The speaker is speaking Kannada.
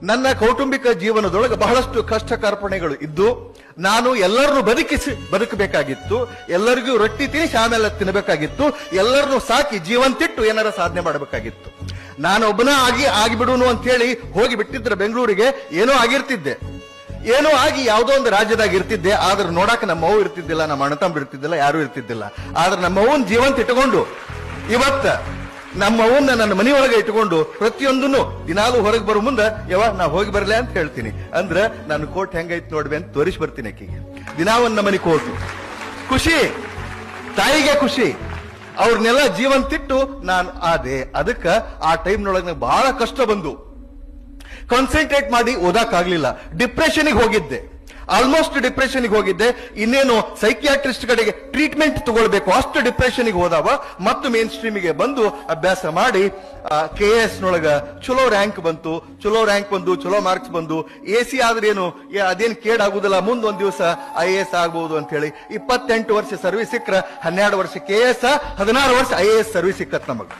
ನನ್ನ ಕೌಟುಂಬಿಕ ಜೀವನದೊಳಗೆ ಬಹಳಷ್ಟು ಕಷ್ಟ ಕಾರ್ಪಣೆಗಳು ಇದ್ದು ನಾನು ಎಲ್ಲರನ್ನು ಬದುಕಬೇಕಾಗಿತ್ತು. ಎಲ್ಲರಿಗೂ ರೊಟ್ಟಿ ತಿನಿಸಿ ಆಮೇಲೆ ತಿನ್ನಬೇಕಾಗಿತ್ತು. ಎಲ್ಲರನ್ನು ಸಾಕಿ ಜೀವಂತಿಟ್ಟು ಏನಾರ ಸಾಧನೆ ಮಾಡಬೇಕಾಗಿತ್ತು. ನಾನು ಒಬ್ಬನ ಆಗಿಬಿಡುನು ಅಂತ ಹೇಳಿ ಹೋಗಿ ಬಿಟ್ಟಿದ್ರೆ ಬೆಂಗಳೂರಿಗೆ ಏನೋ ಆಗಿರ್ತಿದ್ದೆ. ಏನೋ ಆಗಿ ಯಾವುದೋ ಒಂದು ರಾಜ್ಯದಾಗ ಇರ್ತಿದ್ದೆ. ಆದ್ರೆ ನೋಡಾಕ ನಮ್ಮ ಅವ್ವ ಇರ್ತಿದ್ದಿಲ್ಲ, ನಮ್ಮ ಅಣ್ಣತಮ್ಮ ಇರ್ತಿದ್ದಿಲ್ಲ, ಯಾರು ಇರ್ತಿದ್ದಿಲ್ಲ. ಆದ್ರೆ ನಮ್ಮ ಅವ್ವನ್ ಜೀವಂತ ಇಟ್ಟುಕೊಂಡು ಇವತ್ತ ನಮ್ಮ ಅವನ್ನ ನನ್ನ ಮನೆಯೊಳಗೆ ಇಟ್ಟುಕೊಂಡು ಪ್ರತಿಯೊಂದನ್ನು ದಿನಾಲೂ ಹೊರಗೆ ಬರೋ ಮುಂದೆ ನಾ ಹೋಗಿ ಬರ್ಲೆ ಅಂತ ಹೇಳ್ತೀನಿ. ಅಂದ್ರ ನಾನು ಕೋಟ್ ಹೆಂಗೈತ್ ನೋಡ್ಬೆ ಅಂತ ತೋರಿಸಿ ಬರ್ತೀನಿ. ಆಕಿಗೆ ದಿನಾವನ್ನ ಮನೆ ಕೋಟು ಖುಷಿ, ತಾಯಿಗೆ ಖುಷಿ. ಅವ್ರನ್ನೆಲ್ಲ ಜೀವಂತಿಟ್ಟು ನಾನು ಆದೆ. ಅದಕ್ಕ ಆ ಟೈಮ್ನೊಳಗೆ ಬಹಳ ಕಷ್ಟ ಬಂದು ಕಾನ್ಸಂಟ್ರೇಟ್ ಮಾಡಿ ಓದಾಕಾಗ್ಲಿಲ್ಲ. ಡಿಪ್ರೆಷನ್ಗೆ ಹೋಗಿದ್ದೆ, ಆಲ್ಮೋಸ್ಟ್ ಡಿಪ್ರೆಷನ್ಗೆ ಹೋಗಿದ್ದೆ. ಇನ್ನೇನು ಸೈಕಿಯಾಟ್ರಿಸ್ಟ್ ಕಡೆಗೆ ಟ್ರೀಟ್ಮೆಂಟ್ ತಗೊಳ್ಬೇಕು ಅಷ್ಟು ಡಿಪ್ರೆಷನ್ಗೆ ಹೋದವ. ಮತ್ತು ಮೇನ್ ಸ್ಟ್ರೀಮಿಗೆ ಬಂದು ಅಭ್ಯಾಸ ಮಾಡಿ KS ನೊಳಗ ಚಲೋ ರ್ಯಾಂಕ್ ಬಂತು. ಚಲೋ ರ್ಯಾಂಕ್ ಬಂದು ಚಲೋ ಮಾರ್ಕ್ಸ್ ಬಂದು AC ಆದ್ರೇನು ಅದೇನು ಕೇಡಾಗುದಿಲ್ಲ, ಮುಂದೊಂದ್ ದಿವಸ IAS ಆಗ್ಬಹುದು ಅಂತ ಹೇಳಿ 28 ವರ್ಷ ಸರ್ವಿಸ್ ಸಿಕ್ಕ್ರ 12 ವರ್ಷ KS, 16 ವರ್ಷ IAS ಸರ್ವಿಸ್ ಸಿಕ್ಕತ್ ನಮಗ.